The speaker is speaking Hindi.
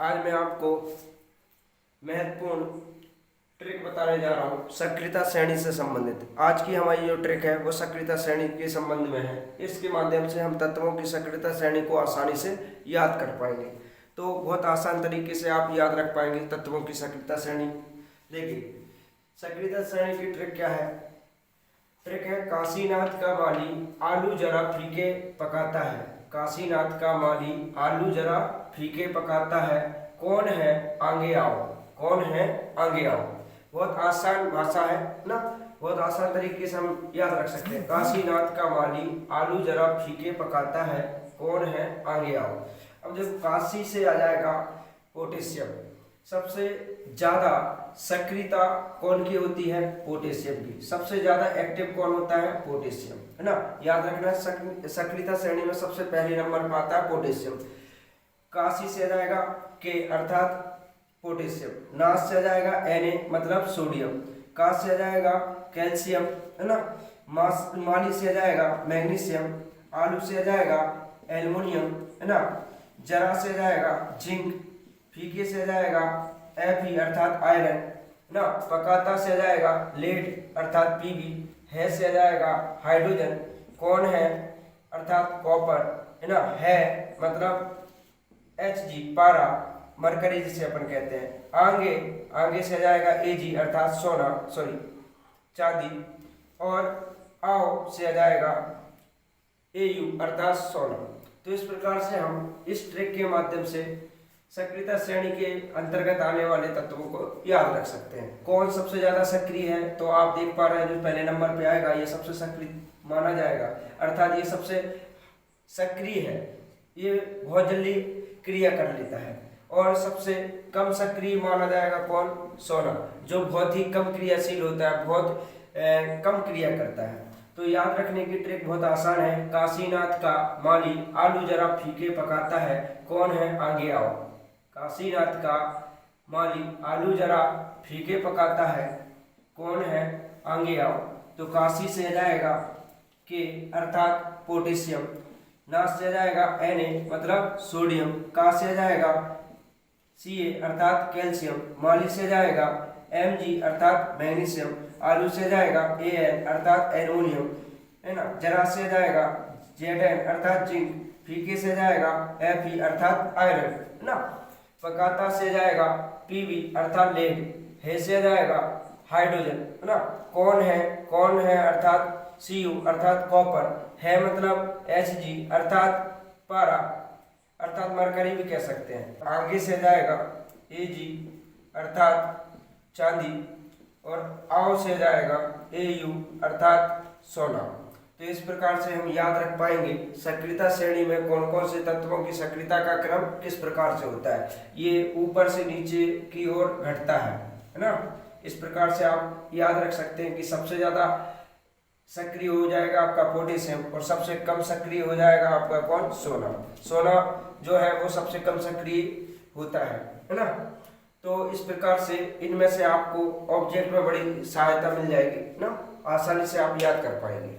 आज मैं आपको महत्वपूर्ण ट्रिक बताने जा रहा हूँ सक्रियता श्रेणी से संबंधित। आज की हमारी जो ट्रिक है वो सक्रियता श्रेणी के संबंध में है। इसके माध्यम से हम तत्वों की सक्रियता श्रेणी को आसानी से याद कर पाएंगे। तो बहुत आसान तरीके से आप याद रख पाएंगे तत्वों की सक्रियता श्रेणी। देखिए, सक्रियता श्रेणी की ट्रिक क्या है? ट्रिक है, काशीनाथ का माली आलू जरा फीके पकाता है। काशीनाथ का माली आलू जरा फीके पकाता है, कौन है आगे आओ। कौन है आगे आओ। बहुत आसान भाषा है ना, बहुत आसान तरीके से हम याद रख सकते हैं। काशीनाथ का माली आलू जरा फीके पकाता है, कौन है आगे आओ। अब जब काशी से आ जाएगा पोटेशियम। सबसे ज्यादा सक्रियता कौन की होती है? पोटेशियम की। सबसे ज्यादा एक्टिव कौन होता है? पोटेशियम, है ना। याद रखना, सक्रियता श्रेणी में सबसे पहले नंबर पर आता है पोटेशियम। काशी से आ जाएगा के अर्थात पोटेशियम, नाश से आ जाएगा Na मतलब सोडियम, का से आ जाएगा कैल्शियम, है ना। माली से आ जाएगा मैग्नीशियम, आलू से आ जाएगा एल्युमिनियम, है ना। जरा से आ जाएगा जिंक, फीके से आ जाएगा Fe अर्थात आयरन, है ना। पकाता से आ जाएगा लेड अर्थात Pb, है से आ जाएगा हाइड्रोजन, कौन है अर्थात कॉपर, है ना। है मतलब Hg पारा, मरकरी जिसे अपन कहते हैं। आगे से आ जाएगा Ag अर्थात सोना चांदी, और आओ से आ जाएगा Au अर्थात सोना। तो इस प्रकार से हम इस ट्रिक के माध्यम से सक्रियता श्रेणी के अंतर्गत आने वाले तत्वों को याद रख सकते हैं। कौन सबसे ज्यादा सक्रिय है? तो आप देख पा रहे हैं जो पहले नंबर पे आएगा ये सबसे सक्रिय माना जाएगा, अर्थात ये सबसे सक्रिय है, ये बहुत जल्दी क्रिया कर लेता है। और सबसे कम सक्रिय माना जाएगा कौन? सोना, जो बहुत ही कम क्रियाशील होता है, बहुत कम क्रिया करता है। तो याद रखने की ट्रिक बहुत आसान है। काशीनाथ का माली आलू जरा फीके पकाता है, कौन है आगे आओ। काशीनाथ का माली आलू जरा फीके पकाता है, कौन है आगे आओ। तो काशी से आ जाएगा के अर्थात पोटेशियम, नाश से आ जाएगा Na मतलब सोडियम, का से आ जाएगा Ca अर्थात कैल्शियम, माली से जाएगा Mg अर्थात मैग्नीशियम, आलू से जाएगा An अर्थात एल्युमिनियम, है ना। जरा से जाएगा Zn अर्थात जिंक, फीके से जाएगा Fe अर्थात आयरन, है ना। पकाता से जाएगा Pb अर्थात लेड, है से जाएगा हाइड्रोजन, है ना। कौन है अर्थात Cu अर्थात कॉपर, है मतलब Hg अर्थात पारा अर्थात मरकरी भी कह सकते हैं। आगे से जाएगा Ag अर्थात चांदी, और आओ से जाएगा Au अर्थात सोना। तो इस प्रकार से हम याद रख पाएंगे सक्रियता श्रेणी में कौन कौन से तत्वों की सक्रियता का क्रम किस प्रकार से होता है। ये ऊपर से नीचे की ओर घटता है ना। इस प्रकार से आप याद रख सकते हैं कि सबसे ज्यादा सक्रिय हो जाएगा आपका पोटेशियम, और सबसे कम सक्रिय हो जाएगा आपका कौन? सोना जो है वो सबसे कम सक्रिय होता है ना। तो इस प्रकार से इनमें से आपको ऑब्जेक्ट में बड़ी सहायता मिल जाएगी ना, आसानी से आप याद कर पाएंगे।